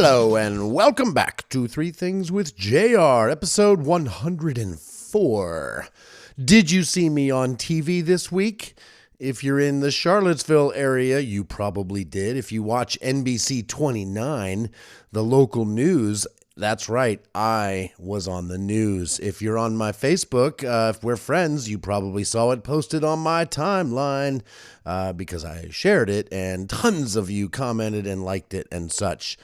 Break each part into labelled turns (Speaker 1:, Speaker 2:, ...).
Speaker 1: Hello and welcome back to Three Things with JR, episode 104. Did you see me on TV this week? If you're in the Charlottesville area, you probably did. If you watch NBC 29, the local news, that's right, I was on the news. If you're on my Facebook, if we're friends, you probably saw it posted on my timeline because I shared it and tons of you commented and liked it and such.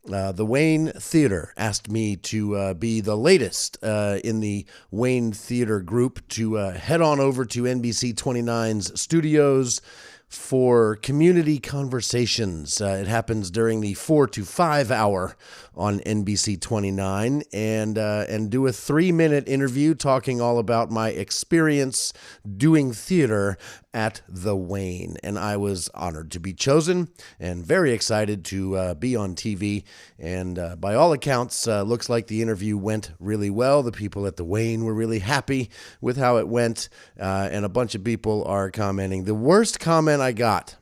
Speaker 1: The Wayne Theater asked me to be the latest in the Wayne Theater group to head on over to NBC 29's studios for community conversations. It happens during the 4 to 5 hour on NBC 29 and do a 3-minute interview talking all about my experience doing theater at the Wayne. And I was honored to be chosen and very excited to be on TV. And by all accounts, looks like the interview went really well. The people at the Wayne were really happy with how it went. And a bunch of people are commenting. The worst comment I got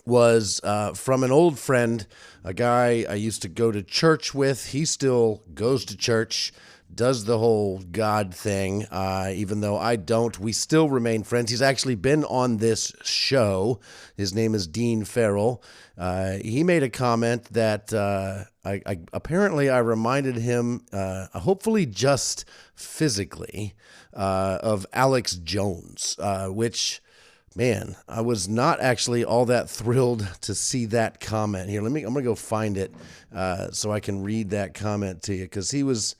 Speaker 1: was from an old friend, a guy I used to go to church with. He still goes to church, does the whole God thing, even though I don't. We still remain friends. He's actually been on this show. His name is Dean Farrell. He made a comment that apparently I reminded him, hopefully just physically, of Alex Jones, which... Man, I was not actually all that thrilled to see that comment here. I'm going to go find it so I can read that comment to you because he was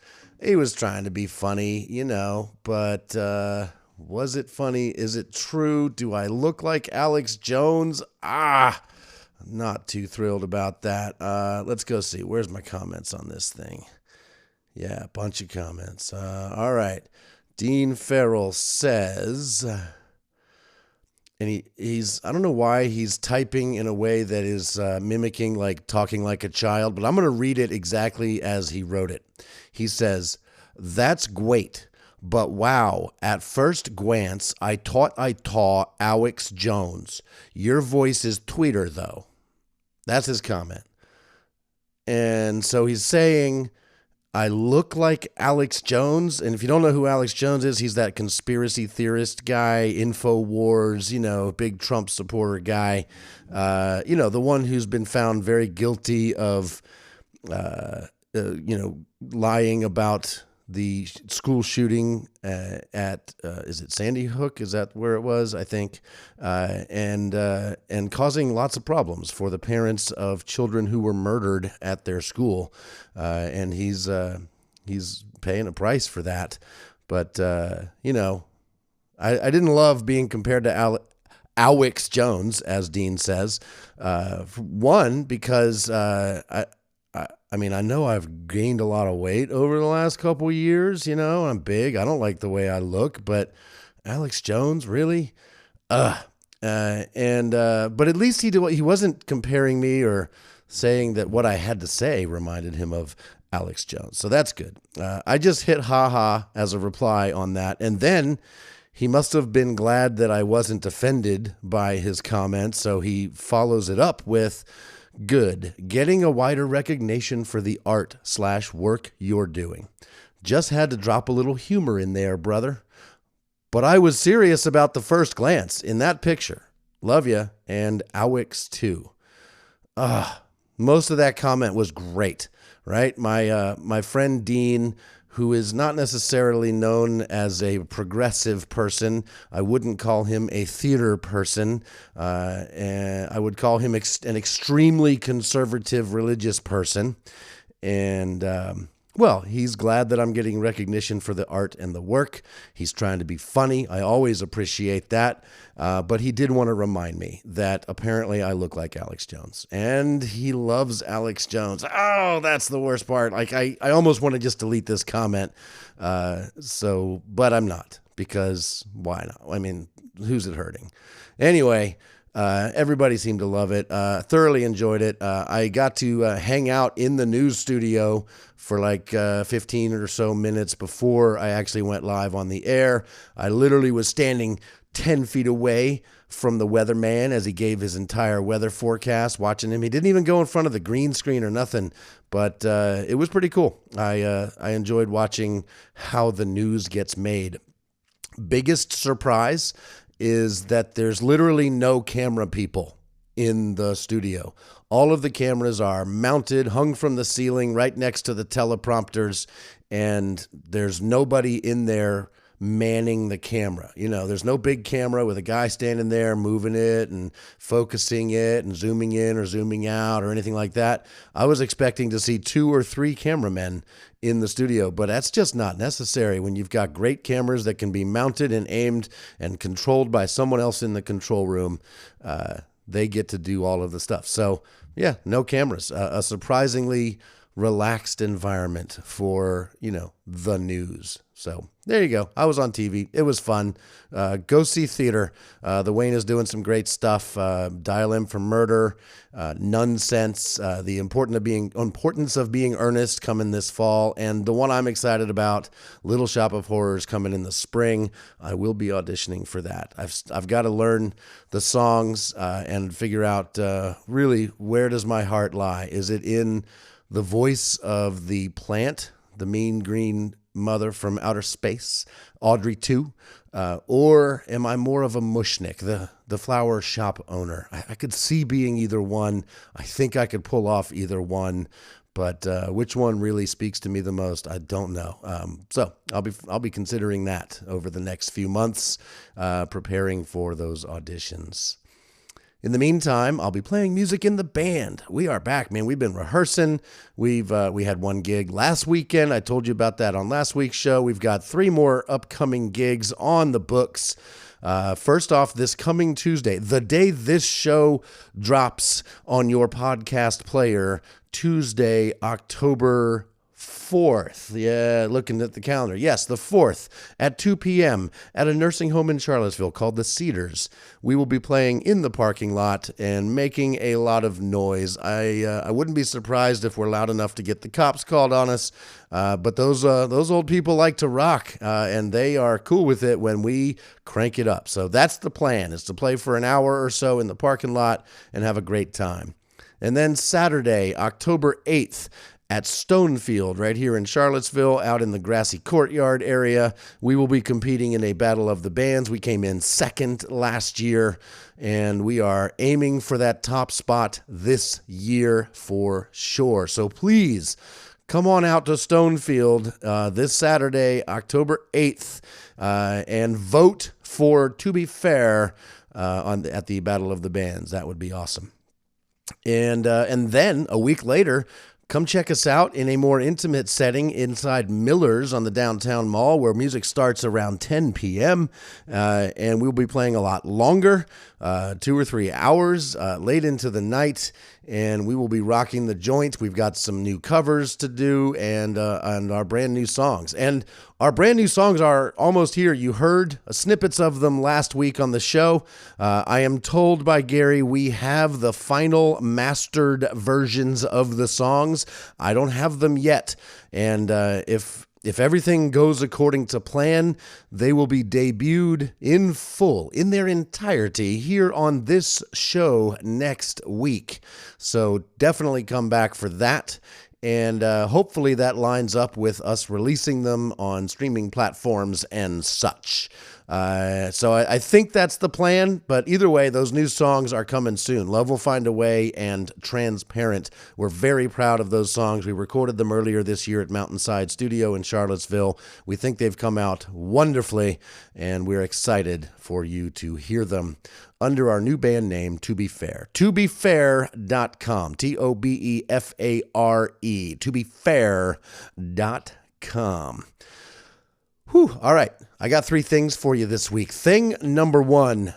Speaker 1: trying to be funny, you know, but was it funny? Is it true? Do I look like Alex Jones? I'm not too thrilled about that. Let's go see. Where's my comments on this thing? Yeah, a bunch of comments. All right. Dean Farrell says... And he's, I don't know why he's typing in a way that is mimicking, like talking like a child, but I'm going to read it exactly as he wrote it. He says, "That's great, but wow, at first glance, I thought Alex Jones. Your voice is tweeter, though." That's his comment. And so he's saying... I look like Alex Jones, and if you don't know who Alex Jones is, he's that conspiracy theorist guy, InfoWars, you know, big Trump supporter guy, you know, the one who's been found very guilty of, lying about the school shooting at is it Sandy Hook? Is that where it was? I think, and causing lots of problems for the parents of children who were murdered at their school, and he's paying a price for that. But you know, I didn't love being compared to Alex Jones, as Dean says. One, because I mean, I know I've gained a lot of weight over the last couple years, you know, I'm big. I don't like the way I look, but Alex Jones, really? But at least he wasn't comparing me or saying that what I had to say reminded him of Alex Jones. So that's good. I just hit haha as a reply on that. And then he must have been glad that I wasn't offended by his comments. So he follows it up with, "Good. Getting a wider recognition for the art/work you're doing. Just had to drop a little humor in there, brother. But I was serious about the first glance in that picture. Love ya, and Alex too." Most of that comment was great, right? My friend Dean, who is not necessarily known as a progressive person. I wouldn't call him a theater person. And I would call him an extremely conservative religious person. And, well, he's glad that I'm getting recognition for the art and the work. He's trying to be funny. I always appreciate that. But he did want to remind me that apparently I look like Alex Jones. And he loves Alex Jones. Oh, that's the worst part. Like, I almost want to just delete this comment. But I'm not, because why not? I mean, who's it hurting? Anyway, Everybody seemed to love it. Thoroughly enjoyed it. I got to hang out in the news studio for like 15 or so minutes before I actually went live on the air. I literally was standing 10 feet away from the weatherman as he gave his entire weather forecast, watching him. He didn't even go in front of the green screen or nothing, but it was pretty cool. I enjoyed watching how the news gets made. Biggest surprise is that there's literally no camera people in the studio. All of the cameras are mounted, hung from the ceiling right next to the teleprompters, and there's nobody in there manning the camera. You know, there's no big camera with a guy standing there moving it and focusing it and zooming in or zooming out or anything like that. I was expecting to see 2 or 3 cameramen in the studio, but that's just not necessary when you've got great cameras that can be mounted and aimed and controlled by someone else in the control room. They get to do all of the stuff. So yeah, no cameras. A surprisingly relaxed environment for, the news. So there you go. I was on TV. It was fun. Go see theater. The Wayne is doing some great stuff. Dial M for Murder, Nonsense, the importance of being earnest coming this fall, and the one I'm excited about, Little Shop of Horrors, coming in the spring. I will be auditioning for that. I've got to learn the songs and figure out really where does my heart lie. Is it in the voice of the plant, the mean green mother from outer space, Audrey 2, or am I more of a mushnik, the flower shop owner? I could see being either one. I think I could pull off either one, but which one really speaks to me the most, I don't know. So I'll be considering that over the next few months, preparing for those auditions. In the meantime, I'll be playing music in the band. We are back, man. We've been rehearsing. We had one gig last weekend. I told you about that on last week's show. We've got 3 more upcoming gigs on the books. First off, this coming Tuesday, the day this show drops on your podcast player, Tuesday, October 4th. Yeah, looking at the calendar. Yes, the 4th at 2 p.m. at a nursing home in Charlottesville called the Cedars. We will be playing in the parking lot and making a lot of noise. I wouldn't be surprised if we're loud enough to get the cops called on us, but those old people like to rock, and they are cool with it when we crank it up. So that's the plan, is to play for an hour or so in the parking lot and have a great time. And then Saturday, October 8th, at Stonefield, right here in Charlottesville, out in the grassy courtyard area. We will be competing in a battle of the bands. We came in second last year, and we are aiming for that top spot this year for sure. So please come on out to Stonefield this Saturday, October 8th, and vote for To Be Fair at the Battle of the Bands. That would be awesome. And then a week later, come check us out in a more intimate setting inside Miller's on the downtown mall, where music starts around 10 p.m. And we'll be playing a lot longer, 2 or 3 hours late into the night. And we will be rocking the joint. We've got some new covers to do and our brand new songs. And our brand new songs are almost here. You heard snippets of them last week on the show. I am told by Gary we have the final mastered versions of the songs. I don't have them yet. And if everything goes according to plan, they will be debuted in full, in their entirety, here on this show next week. So definitely come back for that. And hopefully that lines up with us releasing them on streaming platforms and such. So I think that's the plan, but either way, those new songs are coming soon. Love Will Find a Way and Transparent. We're very proud of those songs. We recorded them earlier this year at Mountainside Studio in Charlottesville. We think they've come out wonderfully, and we're excited for you to hear them under our new band name, To Be Fair. ToBeFair.com. ToBeFare. ToBeFair.com. Whew. All right. I got 3 things for you this week. Thing number 1.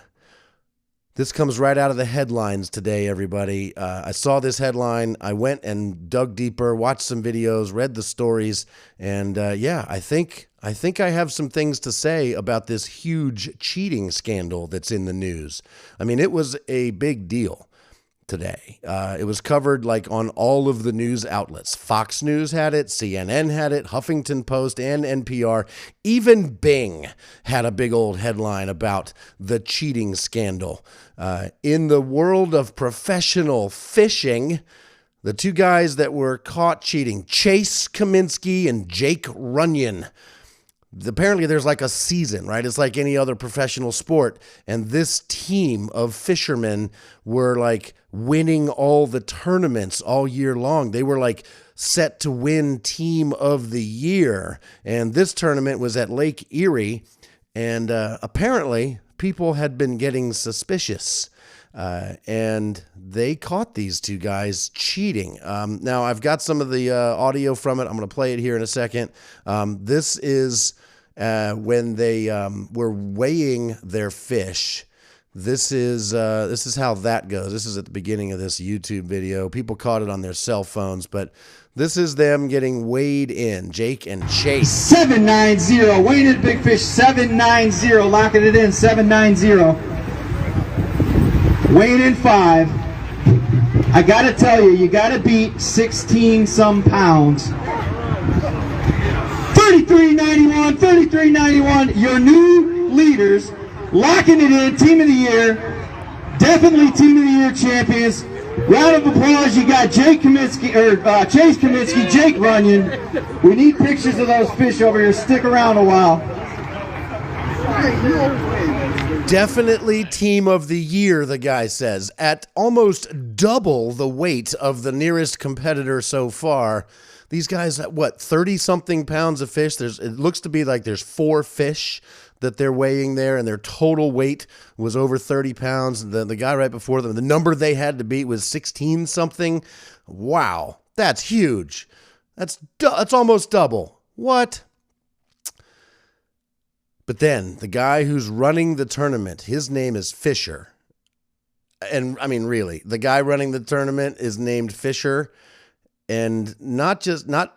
Speaker 1: This comes right out of the headlines today, everybody. I saw this headline. I went and dug deeper, watched some videos, read the stories, and I think I think I have some things to say about this huge cheating scandal that's in the news. I mean, it was a big deal today. It was covered like on all of the news outlets. Fox News had it, CNN had it, Huffington Post and NPR. Even Bing had a big old headline about the cheating scandal. In the world of professional fishing, the two guys that were caught cheating, Chase Kaminsky and Jake Runyon. Apparently there's like a season, right? It's like any other professional sport. And this team of fishermen were like winning all the tournaments all year long. They were like set to win team of the year. And this tournament was at Lake Erie. And apparently people had been getting suspicious. And they caught these two guys cheating. Now, I've got some of the audio from it. I'm going to play it here in a second. This is when they were weighing their fish. This is how that goes. This is at the beginning of this YouTube video. People caught it on their cell phones, but this is them getting weighed in. Jake and Chase.
Speaker 2: 790. Weighing in big fish. 790. Locking it in. 790. Weighing in 5. I gotta tell you, you gotta beat 16 some pounds. 33.91, 33.91. Your new leaders, locking it in. Team of the year, definitely team of the year champions. Round of applause. You got Chase Kaminsky, Jake Runyon. We need pictures of those fish over here. Stick around a while.
Speaker 1: Definitely team of the year, the guy says, at almost double the weight of the nearest competitor so far. These guys, what, 30-something pounds of fish? It looks to be like there's 4 fish that they're weighing there, and their total weight was over 30 pounds. The guy right before them, the number they had to beat was 16-something. Wow, that's huge. That's almost double. What? But then the guy who's running the tournament, his name is Fisher. And I mean, really, the guy running the tournament is named Fisher, and not Fisher,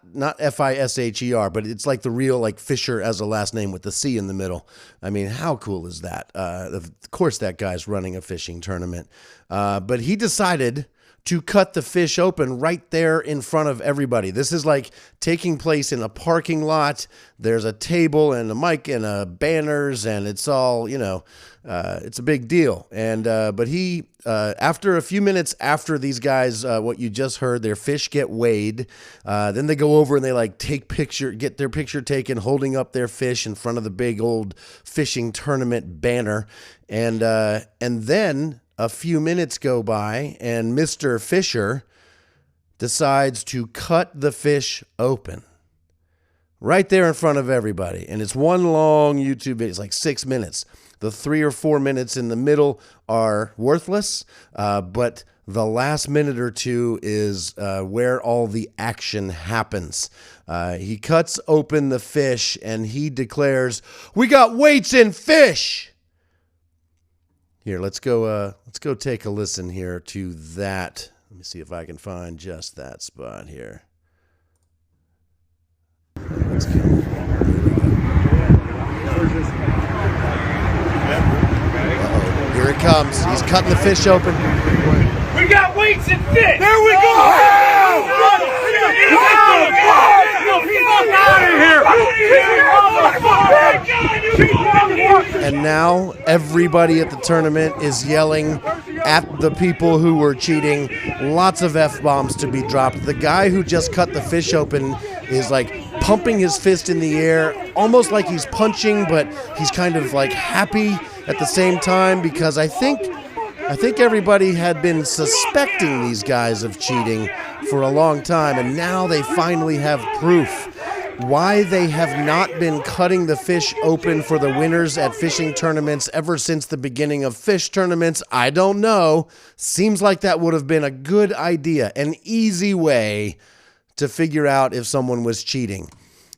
Speaker 1: but it's like the real like Fisher as a last name with the C in the middle. I mean, how cool is that? Of course, that guy's running a fishing tournament, but he decided to cut the fish open right there in front of everybody. This is like taking place in a parking lot. There's a table and a mic and banners, and it's all, it's a big deal. And but he, after a few minutes after these guys, what you just heard, their fish get weighed. Then they go over and they like get their picture taken, holding up their fish in front of the big old fishing tournament banner. And then a few minutes go by, and Mr. Fisher decides to cut the fish open right there in front of everybody. And it's one long YouTube video. It's like 6 minutes. The 3 or 4 minutes in the middle are worthless, but the last minute or two is where all the action happens. He cuts open the fish, and he declares, "We got weights in fish." Here, let's go take a listen here to that. Let me see if I can find just that spot here. Let's go. Uh-oh. Here it comes. He's cutting the fish open.
Speaker 3: We got weights and fish!
Speaker 4: There we go!
Speaker 1: And now everybody at the tournament is yelling at the people who were cheating. Lots of F-bombs to be dropped. The guy who just cut the fish open is like pumping his fist in the air, almost like he's punching, but he's kind of like happy at the same time, because I think everybody had been suspecting these guys of cheating for a long time, and now they finally have proof. Why they have not been cutting the fish open for the winners at fishing tournaments ever since the beginning of fish tournaments, I don't know. Seems like that would have been a good idea, an easy way to figure out if someone was cheating.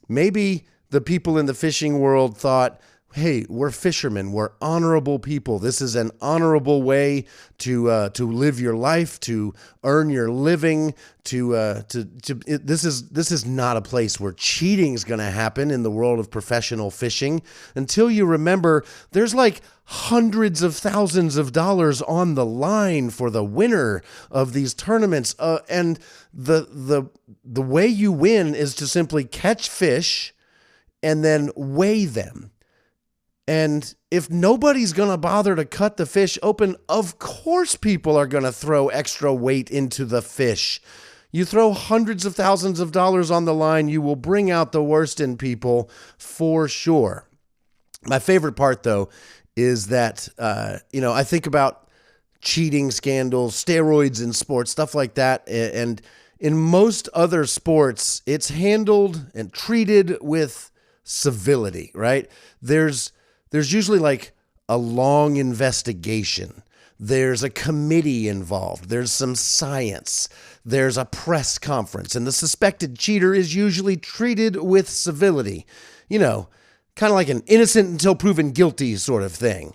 Speaker 1: Maybe the people in the fishing world thought, hey, we're fishermen. We're honorable people. This is an honorable way to live your life, to earn your living. This is not a place where cheating is going to happen in the world of professional fishing. Until you remember, there's like hundreds of thousands of dollars on the line for the winner of these tournaments, and the way you win is to simply catch fish and then weigh them. And if nobody's going to bother to cut the fish open, of course people are going to throw extra weight into the fish. You throw hundreds of thousands of dollars on the line, you will bring out the worst in people for sure. My favorite part, though, is that, I think about cheating scandals, steroids in sports, stuff like that. And in most other sports, it's handled and treated with civility, right? There's usually like a long investigation. There's a committee involved. There's some science. There's a press conference. And the suspected cheater is usually treated with civility. Kind of like an innocent until proven guilty sort of thing.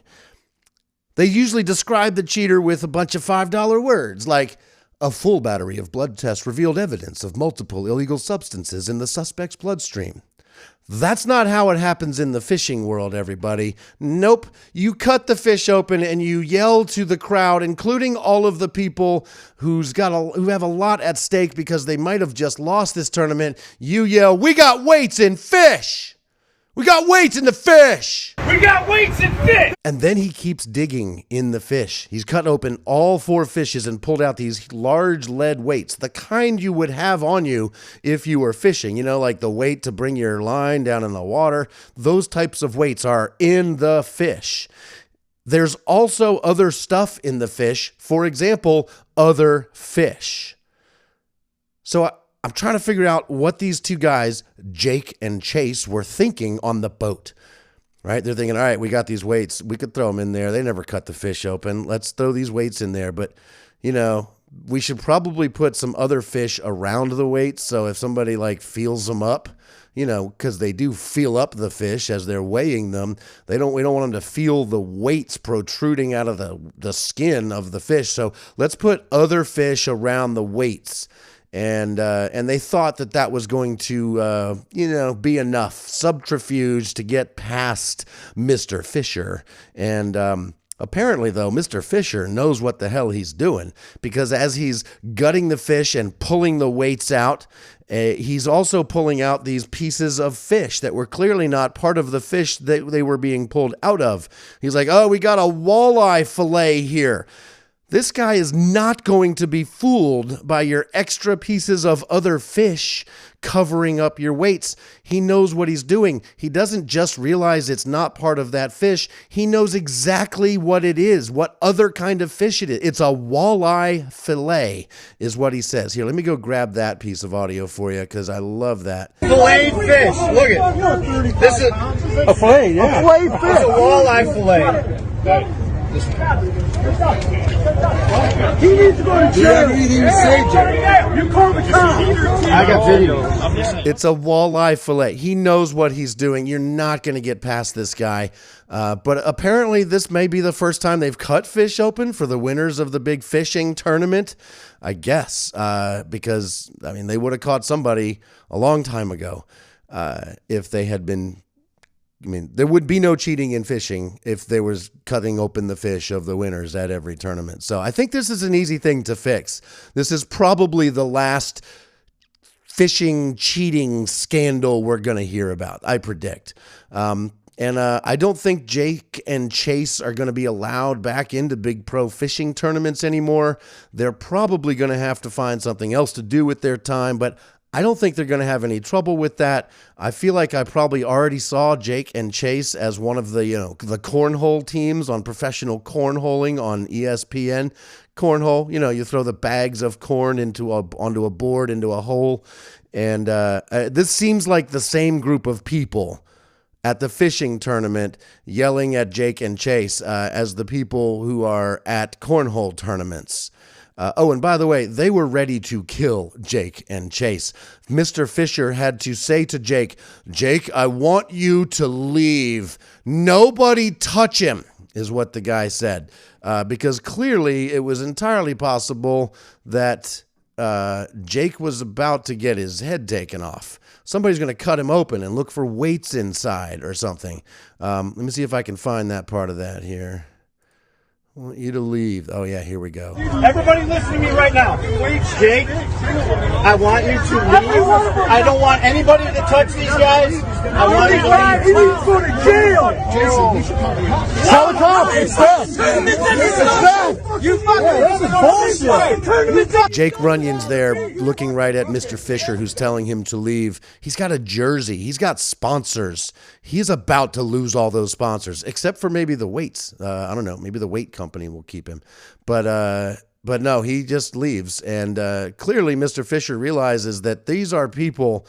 Speaker 1: They usually describe the cheater with a bunch of $5 words like, a full battery of blood tests revealed evidence of multiple illegal substances in the suspect's bloodstream. That's not how it happens in the fishing world, everybody. Nope. You cut the fish open and you yell to the crowd, including all of the people who have a lot at stake because they might have just lost this tournament. You yell, "We got weights in fish! We got weights in the fish!"
Speaker 3: We got weights in fish!
Speaker 1: And then he keeps digging in the fish. He's cut open all 4 fishes and pulled out these large lead weights, the kind you would have on you if you were fishing, like the weight to bring your line down in the water. Those types of weights are in the fish. There's also other stuff in the fish. For example, other fish. So I'm trying to figure out what these two guys, Jake and Chase, were thinking on the boat. Right? They're thinking, all right, we got these weights. We could throw them in there. They never cut the fish open. Let's throw these weights in there. But, we should probably put some other fish around the weights. So if somebody feels them up, because they do feel up the fish as they're weighing them, we don't want them to feel the weights protruding out of the skin of the fish. So let's put other fish around the weights. And they thought that was going to, be enough subterfuge to get past Mr. Fisher. And apparently, though, Mr. Fisher knows what the hell he's doing, because as he's gutting the fish and pulling the weights out, he's also pulling out these pieces of fish that were clearly not part of the fish that they were being pulled out of. He's like, "Oh, we got a walleye fillet here." This guy is not going to be fooled by your extra pieces of other fish covering up your weights. He knows what he's doing. He doesn't just realize it's not part of that fish. He knows exactly what it is, what other kind of fish it is. It's a walleye fillet is what he says. Here, let me go grab that piece of audio for you because I love that.
Speaker 3: Filleted fish. Look at this is
Speaker 2: A fillet, yeah.
Speaker 3: a fillet fish. It's a walleye fillet.
Speaker 2: He needs to go to jail.
Speaker 3: You call the cops.
Speaker 2: I got video.
Speaker 1: It's a walleye fillet. He knows what he's doing. You're not going to get past this guy. But apparently this may be the first time they've cut fish open for the winners of the big fishing tournament, I guess, because, they would have caught somebody a long time ago if they had been... there would be no cheating in fishing if there was cutting open the fish of the winners at every tournament. So I think this is an easy thing to fix. This is probably the last fishing cheating scandal we're going to hear about, I predict. And I don't think Jake and Chase are going to be allowed back into big pro fishing tournaments anymore. They're probably going to have to find something else to do with their time, but I don't think they're going to have any trouble with that. I feel like I probably already saw Jake and Chase as one of the, the cornhole teams on professional cornholing on ESPN. Cornhole, you throw the bags of corn onto a board, into a hole. And this seems like the same group of people at the fishing tournament yelling at Jake and Chase as the people who are at cornhole tournaments. Oh, and by the way, they were ready to kill Jake and Chase. Mr. Fisher had to say to Jake, Jake, I want you to leave. Nobody touch him, is what the guy said. Because clearly it was entirely possible that Jake was about to get his head taken off. Somebody's going to cut him open and look for weights inside or something. Let me see if I can find that part of that here. I want you to leave. Oh, yeah, here we go.
Speaker 3: Everybody listen to me right now. Jake, I want you to leave. I don't want anybody to touch these guys. I want you to leave.
Speaker 4: He needs to go to jail.
Speaker 3: Tell the cops. It's them.
Speaker 4: You fucking bullshit.
Speaker 1: Jake Runyon's there looking right at Mr. Fisher, who's telling him to leave. He's got a jersey. He's got sponsors. He's about to lose all those sponsors, except for maybe the weights. I don't know. Maybe the weight company will keep him. But no, he just leaves. And clearly Mr. Fisher realizes that these are people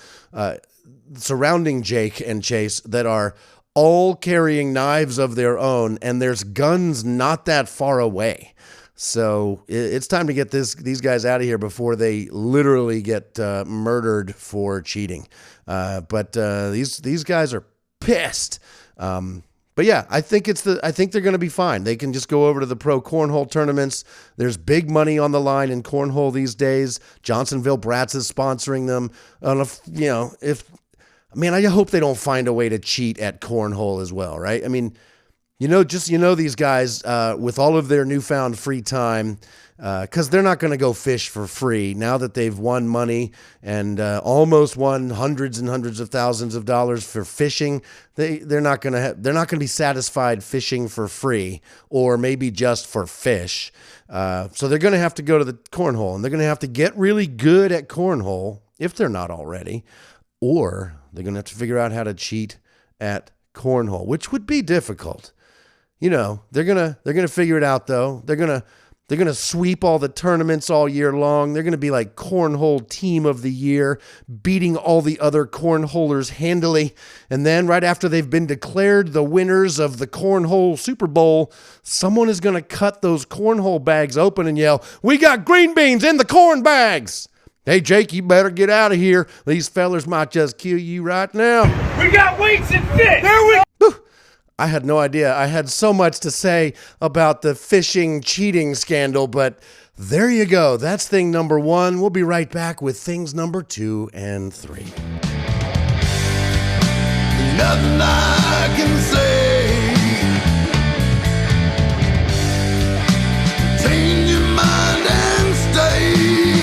Speaker 1: surrounding Jake and Chase that are all carrying knives of their own, and there's guns not that far away. So it's time to get these guys out of here before they literally get murdered for cheating. But these guys are pissed. But yeah, I think they're going to be fine. They can just go over to the pro cornhole tournaments. There's big money on the line in cornhole these days. Johnsonville Brats is sponsoring them. I hope they don't find a way to cheat at cornhole as well, right? I mean, these guys with all of their newfound free time, because they're not going to go fish for free now that they've won money and almost won hundreds and hundreds of thousands of dollars for fishing. They're not going to be satisfied fishing for free or maybe just for fish. So they're going to have to go to the cornhole, and they're going to have to get really good at cornhole if they're not already, or they're going to have to figure out how to cheat at cornhole, which would be difficult. They're gonna figure it out though. They're gonna sweep all the tournaments all year long. They're gonna be like cornhole team of the year, beating all the other cornholers handily. And then right after they've been declared the winners of the cornhole Super Bowl, someone is gonna cut those cornhole bags open and yell, "We got green beans in the corn bags! Hey Jake, you better get out of here. These fellers might just kill you right now."
Speaker 3: We got weights and fish. There we
Speaker 1: I had no idea. I had so much to say about the fishing cheating scandal, but there you go. That's thing number 1. We'll be right back with things number 2 and 3.
Speaker 5: Nothing I can say. Change your mind and stay.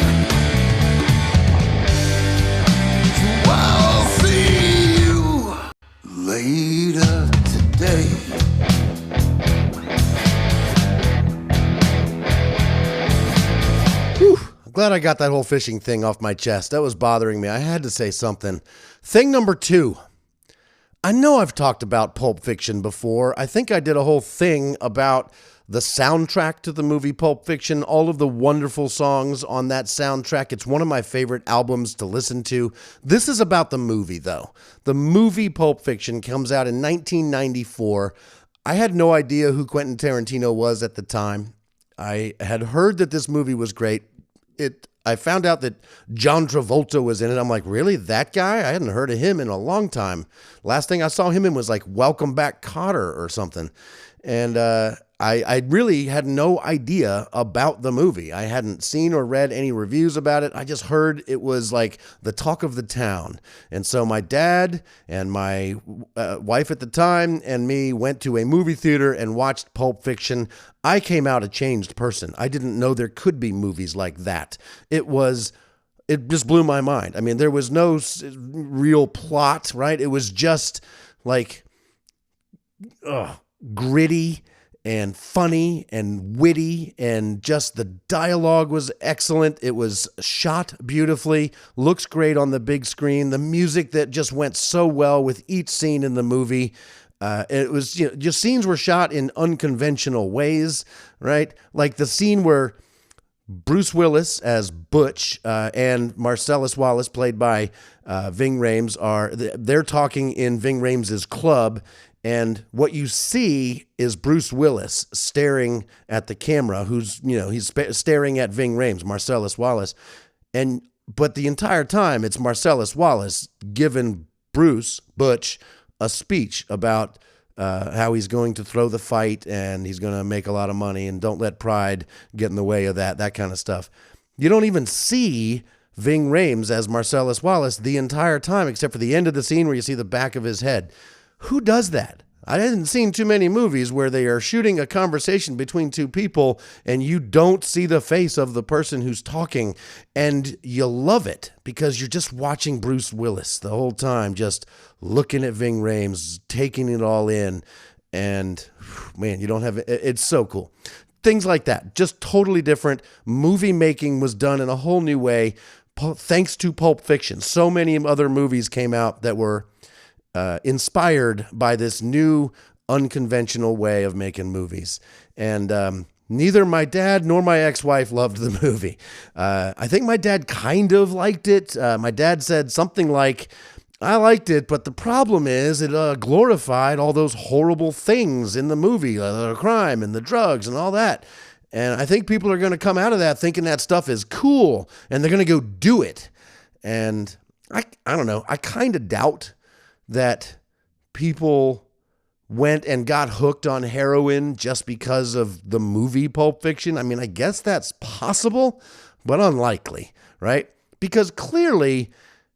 Speaker 5: So I'll see you later today.
Speaker 1: Whew. I'm glad I got that whole fishing thing off my chest. That was bothering me. I had to say something. Thing number 2. I know I've talked about Pulp Fiction before. I think I did a whole thing about the soundtrack to the movie Pulp Fiction, all of the wonderful songs on that soundtrack. It's one of my favorite albums to listen to. This is about the movie, though. The movie Pulp Fiction comes out in 1994. I had no idea who Quentin Tarantino was at the time. I had heard that this movie was great. I found out that John Travolta was in it. I'm like, really? That guy? I hadn't heard of him in a long time. Last thing I saw him in was like Welcome Back, Kotter or something. And I really had no idea about the movie. I hadn't seen or read any reviews about it. I just heard it was like the talk of the town. And so my dad and my wife at the time and me went to a movie theater and watched Pulp Fiction. I came out a changed person. I didn't know there could be movies like that. It just blew my mind. I mean, there was no real plot, right? It was just like gritty and funny and witty, and just the dialogue was excellent. It was shot beautifully, looks great on the big screen. The music that just went so well with each scene in the movie. It was just scenes were shot in unconventional ways, right? Like the scene where Bruce Willis as Butch and Marcellus Wallace, played by Ving Rhames, they're talking in Ving Rhames' club. And what you see is Bruce Willis staring at the camera, who's, he's staring at Ving Rhames, Marcellus Wallace. But the entire time, it's Marcellus Wallace giving Butch, a speech about how he's going to throw the fight and he's going to make a lot of money and don't let pride get in the way of that kind of stuff. You don't even see Ving Rhames as Marcellus Wallace the entire time, except for the end of the scene where you see the back of his head. Who does that? I hadn't seen too many movies where they are shooting a conversation between two people and you don't see the face of the person who's talking, and you love it because you're just watching Bruce Willis the whole time, just looking at Ving Rhames, taking it all in, and man, it's so cool. Things like that, just totally different. Movie making was done in a whole new way thanks to Pulp Fiction. So many other movies came out that were inspired by this new unconventional way of making movies. And neither my dad nor my ex-wife loved the movie. I think my dad kind of liked it. My dad said something like, I liked it, but the problem is it glorified all those horrible things in the movie, the crime and the drugs and all that. And I think people are going to come out of that thinking that stuff is cool, and they're going to go do it. And I don't know. I kind of doubt that people went and got hooked on heroin just because of the movie Pulp Fiction. I mean, I guess that's possible, but unlikely, right? Because clearly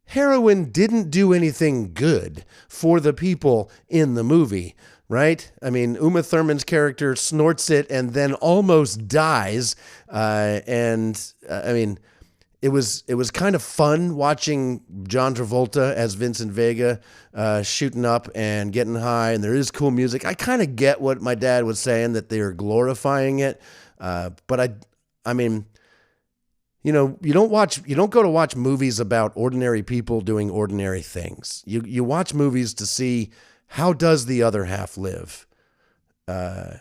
Speaker 1: heroin didn't do anything good for the people in the movie, right? I mean, Uma Thurman's character snorts it and then almost dies. I mean, it was kind of fun watching John Travolta as Vincent Vega shooting up and getting high, and there is cool music. I kind of get what my dad was saying, that they are glorifying it, but I mean, you don't go to watch movies about ordinary people doing ordinary things. You watch movies to see how does the other half live. And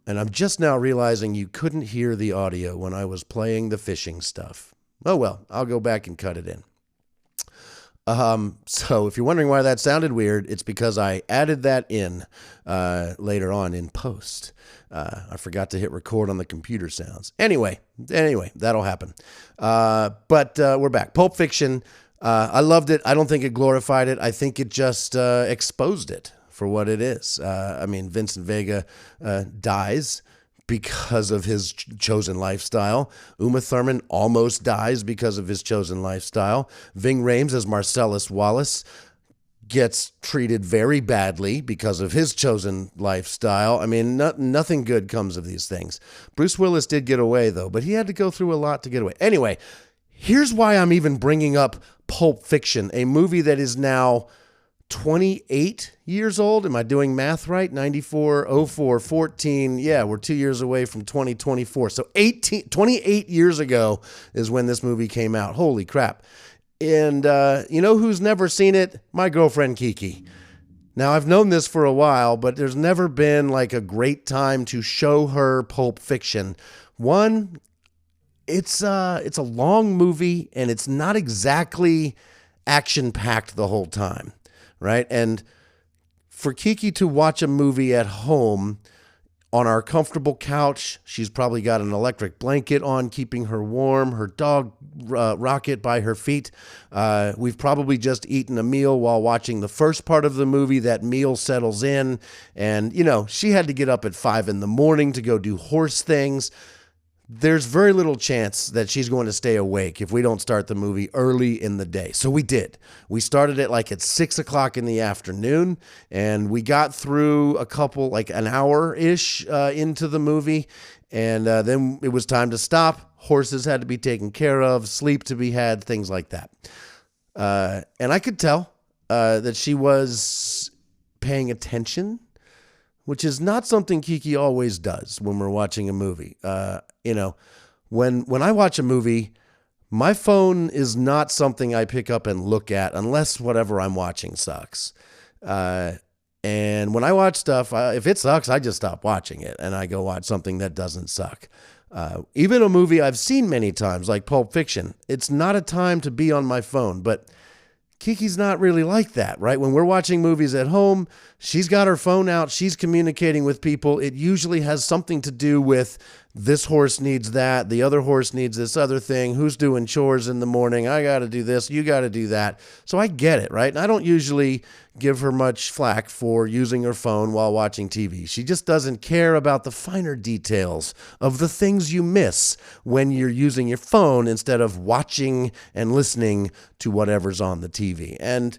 Speaker 1: I'm just now realizing you couldn't hear the audio when I was playing the fishing stuff. Oh, well, I'll go back and cut it in. So if you're wondering why that sounded weird, it's because I added that in later on in post. I forgot to hit record on the computer sounds. Anyway, that'll happen. But we're back. Pulp Fiction. I loved it. I don't think it glorified it. I think it just exposed it for what it is. I mean, Vincent Vega dies because of his chosen lifestyle. Uma Thurman almost dies because of his chosen lifestyle. Ving Rhames as Marcellus Wallace gets treated very badly because of his chosen lifestyle. I mean, nothing good comes of these things. Bruce Willis did get away, though, but he had to go through a lot to get away. Anyway, here's why I'm even bringing up Pulp Fiction, a movie that is now 28 years old. Am I doing math right? 94, 04, 14. Yeah, we're 2 years away from 2024. So 28 years ago is when this movie came out. Holy crap. And you know who's never seen it? My girlfriend, Kiki. Now, I've known this for a while, but there's never been like a great time to show her Pulp Fiction. One, it's a long movie, and it's not exactly action-packed the whole time. Right? And for Kiki to watch a movie at home on our comfortable couch, she's probably got an electric blanket on, keeping her warm, her dog Rocket by her feet. We've probably just eaten a meal while watching the first part of the movie. That meal settles in, and, she had to get up at 5 a.m. to go do horse things. There's very little chance that she's going to stay awake if we don't start the movie early in the day. So we did. We started it at 6 o'clock in the afternoon, and we got through a couple, an hour-ish into the movie, and then it was time to stop. Horses had to be taken care of, sleep to be had, things like that. And I could tell that she was paying attention, which is not something Kiki always does when we're watching a movie. When I watch a movie, my phone is not something I pick up and look at unless whatever I'm watching sucks. And when I watch stuff, if it sucks, I just stop watching it and I go watch something that doesn't suck. Even a movie I've seen many times, like Pulp Fiction, it's not a time to be on my phone. But Kiki's not really like that, right? When we're watching movies at home, she's got her phone out, she's communicating with people. It usually has something to do with this horse needs that, the other horse needs this other thing, who's doing chores in the morning, I got to do this, you got to do that. So I get it, right? And I don't usually give her much flack for using her phone while watching TV. She just doesn't care about the finer details of the things you miss when you're using your phone instead of watching and listening to whatever's on the TV. And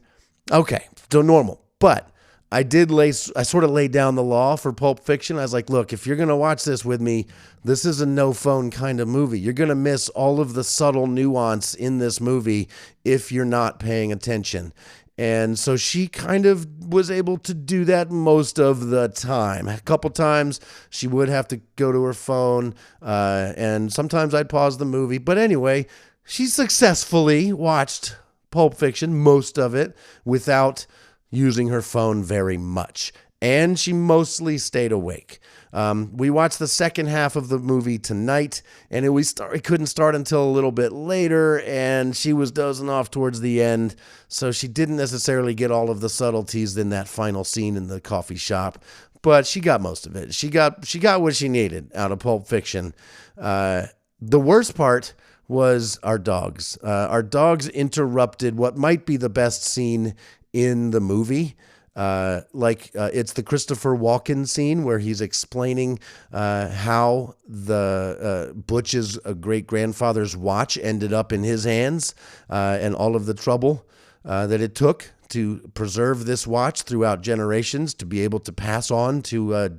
Speaker 1: okay, so normal. But I sort of laid down the law for Pulp Fiction. I was like, look, if you're going to watch this with me, this is a no phone kind of movie. You're going to miss all of the subtle nuance in this movie if you're not paying attention. And so she kind of was able to do that most of the time. A couple times she would have to go to her phone, and sometimes I'd pause the movie. But anyway, she successfully watched Pulp Fiction, most of it, without using her phone very much. And she mostly stayed awake. We watched the second half of the movie tonight, and it couldn't start until a little bit later, and she was dozing off towards the end, so she didn't necessarily get all of the subtleties in that final scene in the coffee shop, but she got most of it. She got what she needed out of Pulp Fiction. The worst part was our dogs. Our dogs interrupted what might be the best scene in the movie. It's the Christopher Walken scene where he's explaining how the Butch's great-grandfather's watch ended up in his hands, and all of the trouble that it took to preserve this watch throughout generations to be able to pass on to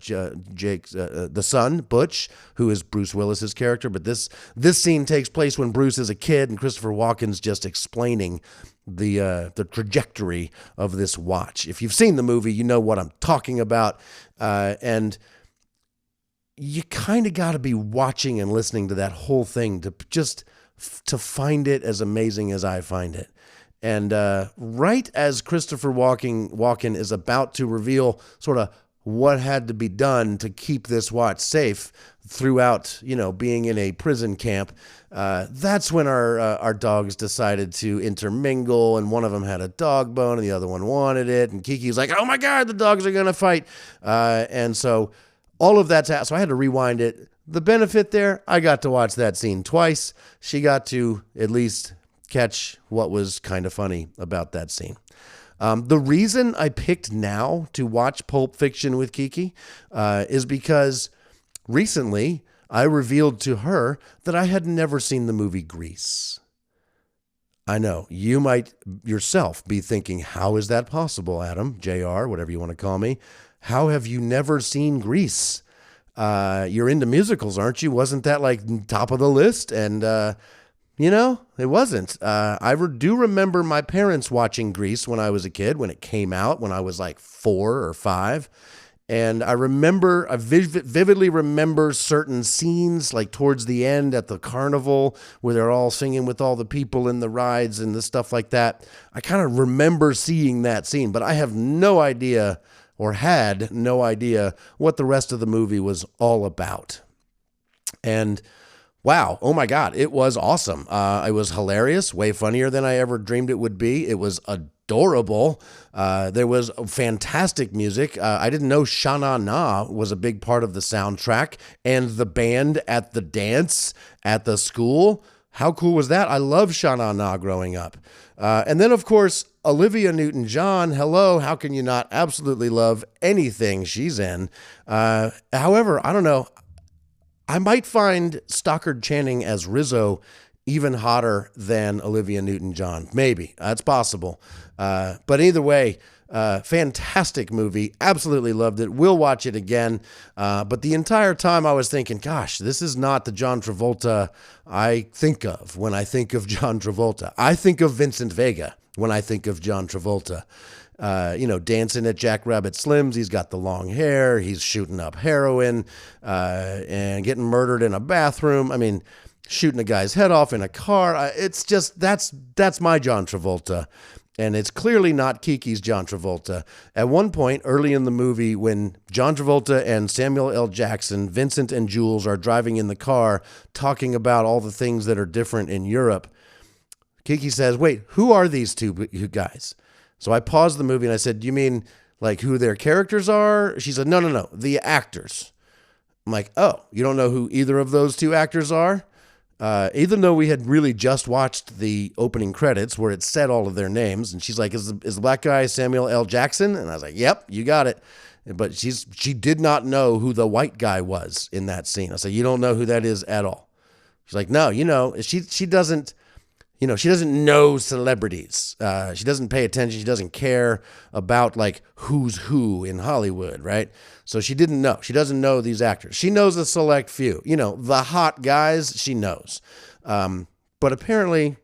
Speaker 1: Jake's the son, Butch, who is Bruce Willis's character. But this scene takes place when Bruce is a kid, and Christopher Walken's just explaining the trajectory of this watch. If you've seen the movie, you know what I'm talking about, and you kind of got to be watching and listening to that whole thing to find it as amazing as I find it. And right as Christopher Walken is about to reveal sort of what had to be done to keep this watch safe throughout, being in a prison camp, that's when our dogs decided to intermingle, and one of them had a dog bone and the other one wanted it, and Kiki's like, oh my God, the dogs are going to fight. And so all of that's so I had to rewind it. The benefit there, I got to watch that scene twice. She got to at least catch what was kind of funny about that scene. The reason I picked now to watch Pulp Fiction with Kiki is because recently I revealed to her that I had never seen the movie Grease. I know, you might yourself be thinking, how is that possible, Adam, JR, whatever you want to call me? How have you never seen Grease? You're into musicals, aren't you? Wasn't that like top of the list? And it wasn't. I do remember my parents watching Grease when I was a kid, when it came out, when I was like 4 or 5. And I vividly remember certain scenes, like towards the end at the carnival, where they're all singing with all the people in the rides and the stuff like that. I kind of remember seeing that scene, but I have no idea, or had no idea, what the rest of the movie was all about. And wow, oh my God, it was awesome. It was hilarious, way funnier than I ever dreamed it would be. It was adorable. There was fantastic music. I didn't know Sha Na Na was a big part of the soundtrack, and the band at the dance at the school. How cool was that? I loved Sha Na Na growing up. And then, of course, Olivia Newton-John. Hello, how can you not absolutely love anything she's in? However, I don't know. I might find Stockard Channing as Rizzo even hotter than Olivia Newton-John. Maybe. That's possible. But either way, fantastic movie. Absolutely loved it. Will watch it again. But the entire time I was thinking, gosh, this is not the John Travolta I think of when I think of John Travolta. I think of Vincent Vega when I think of John Travolta. Dancing at Jack Rabbit Slim's. He's got the long hair. He's shooting up heroin and getting murdered in a bathroom. I mean, shooting a guy's head off in a car. It's just, that's my John Travolta. And it's clearly not Kiki's John Travolta. At one point early in the movie, when John Travolta and Samuel L. Jackson, Vincent and Jules are driving in the car talking about all the things that are different in Europe, Kiki says, wait, who are these two guys? So I paused the movie and I said, do you mean like who their characters are? She said, no, the actors. I'm like, oh, you don't know who either of those two actors are? Even though we had really just watched the opening credits where it said all of their names. And she's like, is the black guy Samuel L. Jackson? And I was like, yep, you got it. But she did not know who the white guy was in that scene. I said, you don't know who that is at all. She's like, no, she doesn't. She doesn't know celebrities. She doesn't pay attention. She doesn't care about like who's who in Hollywood, right? So she didn't know. She doesn't know these actors. She knows a select few. The hot guys she knows. But apparently,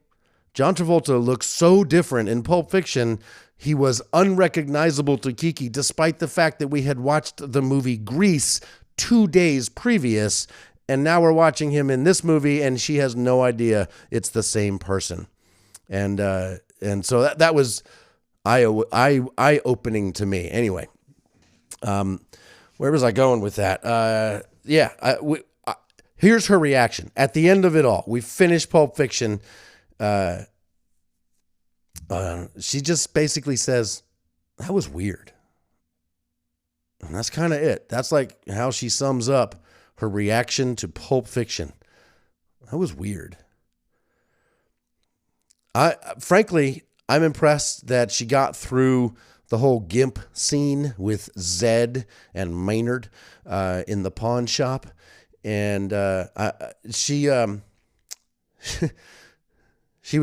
Speaker 1: John Travolta looks so different in Pulp Fiction. He was unrecognizable to Kiki, despite the fact that we had watched the movie Grease 2 days previous. And now we're watching him in this movie, and she has no idea it's the same person. And so that was eye-opening to me. Anyway, where was I going with that? Here's her reaction. At the end of it all, we finished Pulp Fiction. She just basically says, that was weird. And that's kind of it. That's like how she sums up her reaction to Pulp Fiction. That was weird. Frankly, I'm impressed that she got through the whole Gimp scene with Zed and Maynard in the pawn shop. And she was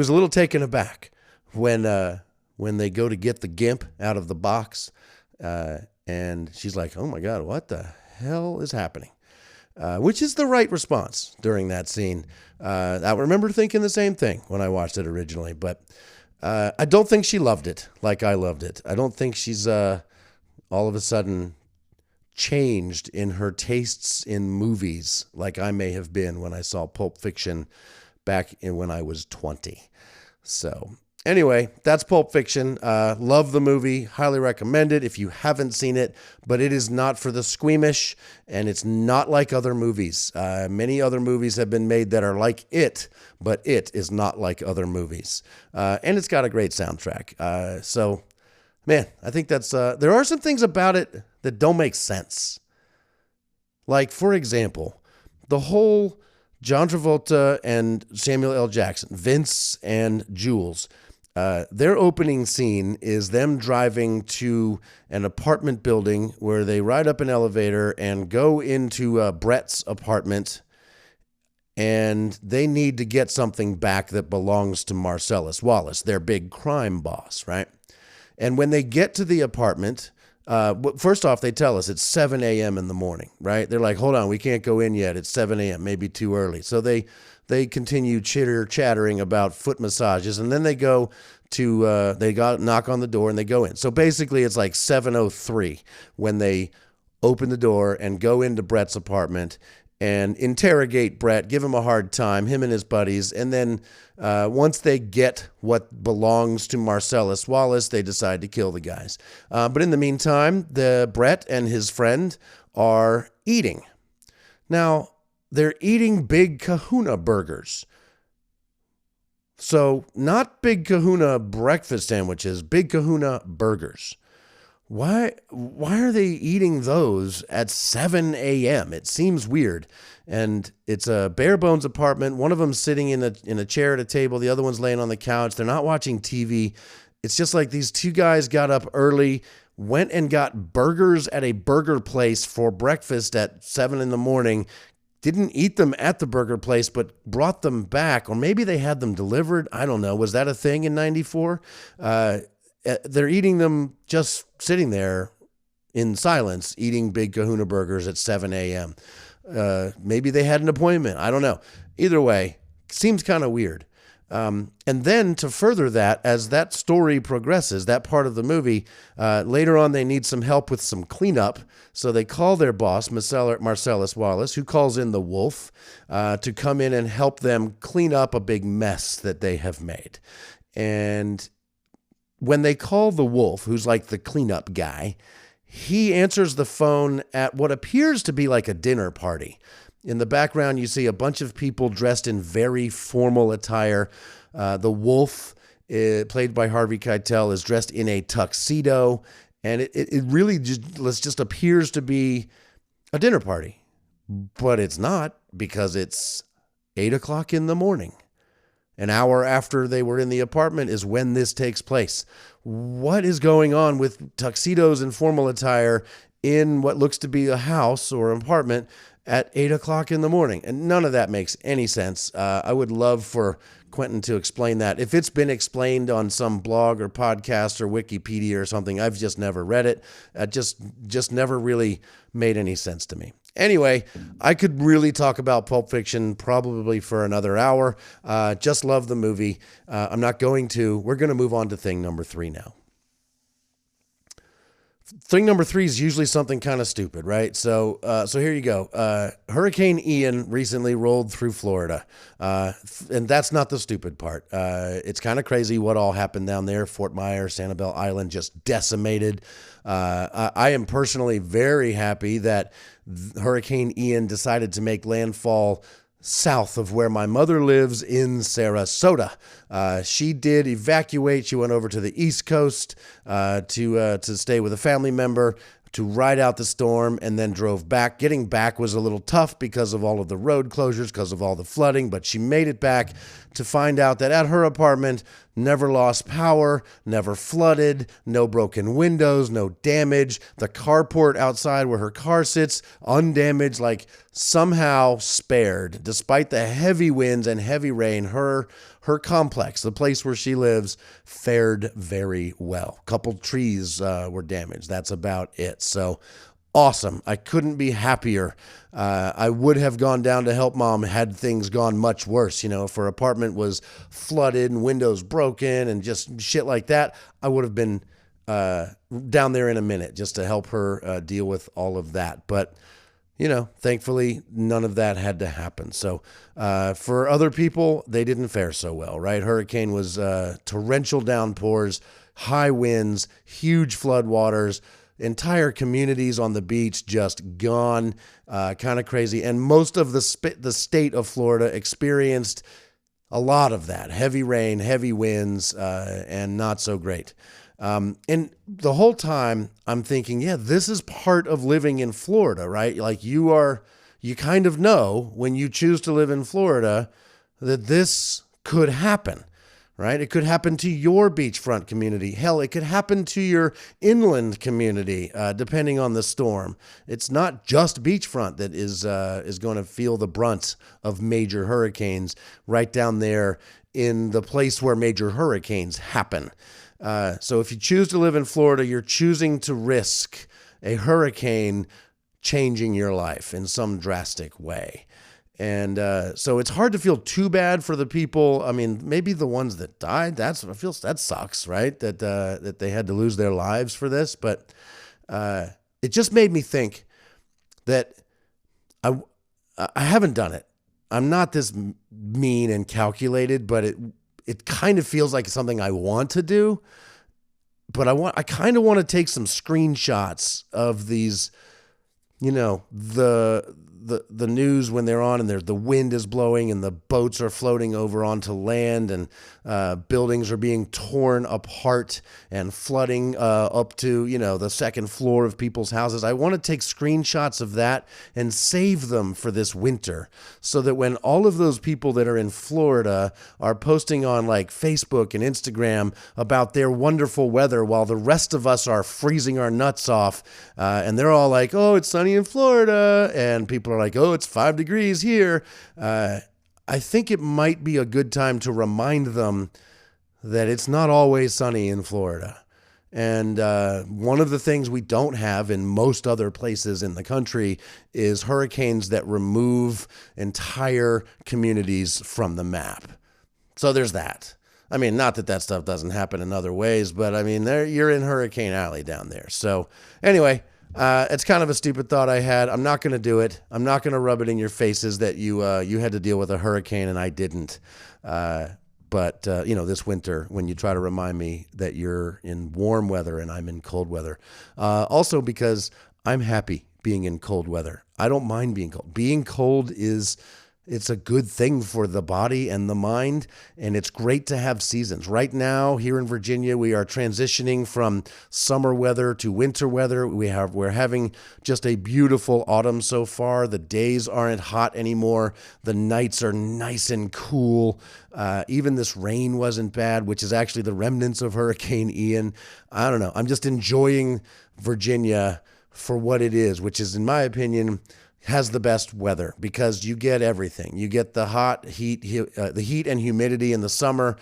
Speaker 1: a little taken aback when they go to get the Gimp out of the box. And she's like, oh my God, what the hell is happening? Which is the right response during that scene. I remember thinking the same thing when I watched it originally, but I don't think she loved it like I loved it. I don't think she's all of a sudden changed in her tastes in movies like I may have been when I saw Pulp Fiction back when I was 20. So anyway, that's Pulp Fiction. Love the movie. Highly recommend it if you haven't seen it, but it is not for the squeamish, and it's not like other movies. Many other movies have been made that are like it, but it is not like other movies. And it's got a great soundtrack. So, man, I think that's... there are some things about it that don't make sense. Like, for example, the whole John Travolta and Samuel L. Jackson, Vince and Jules... their opening scene is them driving to an apartment building where they ride up an elevator and go into Brett's apartment, and they need to get something back that belongs to Marcellus Wallace, their big crime boss, right? And when they get to the apartment, first off, they tell us it's 7 a.m. in the morning, right? They're like, hold on, we can't go in yet. It's 7 a.m., maybe too early. So they continue chattering about foot massages, and then they go to knock on the door and they go in. So basically it's like 7:03 when they open the door and go into Brett's apartment and interrogate Brett, give him a hard time, him and his buddies. And then once they get what belongs to Marcellus Wallace, they decide to kill the guys. But in the meantime, Brett and his friend are eating. Now, they're eating Big Kahuna burgers. So not Big Kahuna breakfast sandwiches, Big Kahuna burgers. Why are they eating those at 7 a.m.? It seems weird. And it's a bare bones apartment. One of them's sitting in a chair at a table. The other one's laying on the couch. They're not watching TV. It's just like these two guys got up early, went and got burgers at a burger place for breakfast at 7 in the morning, didn't eat them at the burger place, but brought them back, or maybe they had them delivered. I don't know. Was that a thing in 94? They're eating them just sitting there in silence, eating Big Kahuna burgers at 7 a.m. Maybe they had an appointment. I don't know. Either way, seems kind of weird. And then to further that, as that story progresses, that part of the movie, later on they need some help with some cleanup. So they call their boss, Marcellus Wallace, who calls in the Wolf, to come in and help them clean up a big mess that they have made. And when they call the Wolf, who's like the cleanup guy, he answers the phone at what appears to be like a dinner party. In the background, you see a bunch of people dressed in very formal attire. The wolf, played by Harvey Keitel, is dressed in a tuxedo, and it really just appears to be a dinner party. But it's not, because it's 8 o'clock in the morning. An hour after they were in the apartment is when this takes place. What is going on with tuxedos and formal attire in what looks to be a house or an apartment at 8 o'clock in the morning? And none of that makes any sense. I would love for Quentin to explain that. If it's been explained on some blog or podcast or Wikipedia or something, I've just never read it. It just never really made any sense to me. Anyway, I could really talk about Pulp Fiction probably for another hour. Just love the movie. I'm not going to. We're going to move on to thing number 3 now. Thing number 3 is usually something kind of stupid, right? So here you go. Hurricane Ian recently rolled through Florida. And that's not the stupid part. It's kind of crazy what all happened down there. Fort Myers, Sanibel Island, just decimated. I am personally very happy that Hurricane Ian decided to make landfall south of where my mother lives in Sarasota. She did evacuate. She went over to the East Coast to stay with a family member, to ride out the storm, and then drove back. Getting back was a little tough because of all of the road closures, because of all the flooding, but she made it back to find out that at her apartment, never lost power, never flooded, no broken windows, no damage. The carport outside where her car sits, undamaged, like somehow spared. Despite the heavy winds and heavy rain, her complex, the place where she lives, fared very well. A couple trees were damaged. That's about it. So awesome. I couldn't be happier. I would have gone down to help Mom had things gone much worse. You know, if her apartment was flooded and windows broken and just shit like that, I would have been down there in a minute just to help her deal with all of that. But, you know, thankfully, none of that had to happen. So for other people, they didn't fare so well, right? Hurricane was torrential downpours, high winds, huge floodwaters, entire communities on the beach just gone, kind of crazy. And most of the state of Florida experienced a lot of that. Heavy rain, heavy winds, and not so great. And the whole time I'm thinking, yeah, this is part of living in Florida, right? Like you kind of know when you choose to live in Florida that this could happen. Right? It could happen to your beachfront community. Hell, it could happen to your inland community, depending on the storm. It's not just beachfront that is going to feel the brunt of major hurricanes right down there in the place where major hurricanes happen. So if you choose to live in Florida, you're choosing to risk a hurricane changing your life in some drastic way. And so it's hard to feel too bad for the people. I mean, maybe the ones that died, that sucks, right? That they had to lose their lives for this. But it just made me think that I haven't done it. I'm not this mean and calculated, but it kind of feels like something I want to do. But I kind of want to take some screenshots of these, you know, the news when they're on and the wind is blowing and the boats are floating over onto land and buildings are being torn apart and flooding up to, you know, the second floor of people's houses. I want to take screenshots of that and save them for this winter so that when all of those people that are in Florida are posting on like Facebook and Instagram about their wonderful weather while the rest of us are freezing our nuts off and they're all like, oh, it's sunny in Florida, and people are like, oh, it's 5 degrees here. I think it might be a good time to remind them that it's not always sunny in Florida. And one of the things we don't have in most other places in the country is hurricanes that remove entire communities from the map. So there's that. I mean, not that stuff doesn't happen in other ways, but I mean, you're in Hurricane Alley down there. So anyway, it's kind of a stupid thought I had. I'm not going to do it. I'm not going to rub it in your faces that you had to deal with a hurricane and I didn't. But you know, this winter, when you try to remind me that you're in warm weather and I'm in cold weather. Also because I'm happy being in cold weather. I don't mind being cold. Being cold is it's a good thing for the body and the mind, and it's great to have seasons. Right now, here in Virginia, we are transitioning from summer weather to winter weather. We're having just a beautiful autumn so far. The days aren't hot anymore. The nights are nice and cool. Even this rain wasn't bad, which is actually the remnants of Hurricane Ian. I don't know. I'm just enjoying Virginia for what it is, which is, in my opinion, has the best weather because you get everything. You get the the heat and humidity in the summer,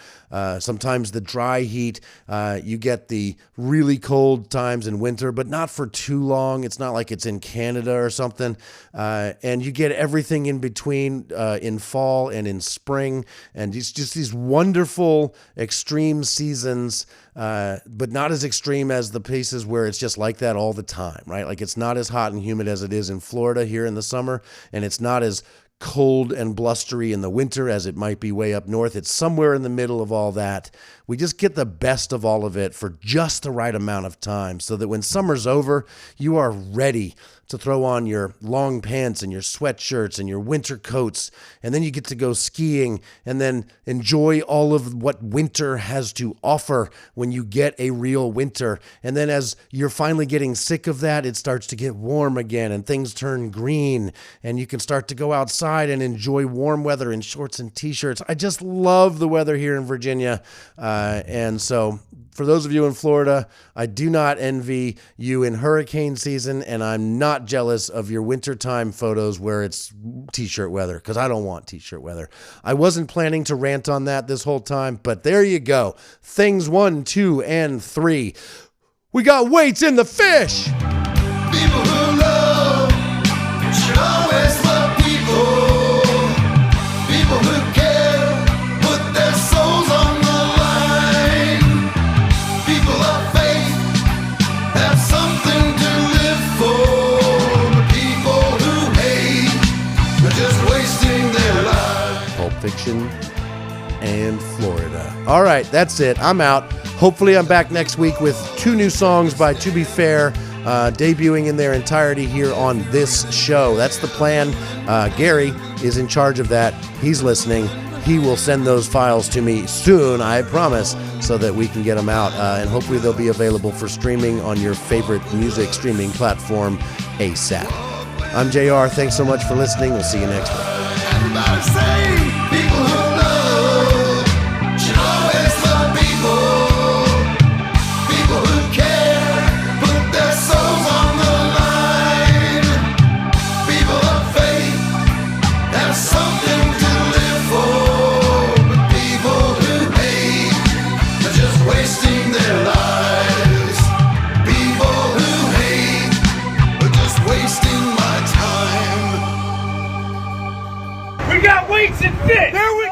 Speaker 1: sometimes the dry heat. You get the really cold times in winter, but not for too long. It's not like it's in Canada or something. And you get everything in between in fall and in spring. And it's just these wonderful extreme seasons, but not as extreme as the places where it's just like that all the time, right? Like it's not as hot and humid as it is in Florida here in the summer, and it's not as cold and blustery in the winter as it might be way up north. It's somewhere in the middle of all that. We just get the best of all of it for just the right amount of time so that when summer's over, you are ready to throw on your long pants and your sweatshirts and your winter coats, and then you get to go skiing and then enjoy all of what winter has to offer when you get a real winter. And then as you're finally getting sick of that, it starts to get warm again and things turn green and you can start to go outside and enjoy warm weather in shorts and t-shirts. I just love the weather here in Virginia. And so for those of you in Florida, I do not envy you in hurricane season, and I'm not jealous of your wintertime photos where it's t-shirt weather, because I don't want t-shirt weather. I wasn't planning to rant on that this whole time, but there you go. Things 1, 2, and 3. We got weights in the fish.
Speaker 5: People who love should always love people. People who care put their souls on the line. People of faith have something to live for. But people who hate are just wasting their lives.
Speaker 1: Pulp Fiction and Florida. All right, that's it. I'm out. Hopefully I'm back next week with 2 new songs by To Be Fair, debuting in their entirety here on this show. That's the plan. Gary is in charge of that. He's listening. He will send those files to me soon, I promise, so that we can get them out. And hopefully they'll be available for streaming on your favorite music streaming platform ASAP. I'm JR. Thanks so much for listening. We'll see you next week.
Speaker 5: Everybody say people who love should always love people. People who care put their souls on the line. People of faith have something to live for. But people who hate are just wasting their lives. People who hate are just wasting my time.
Speaker 4: We got weights and fit. There we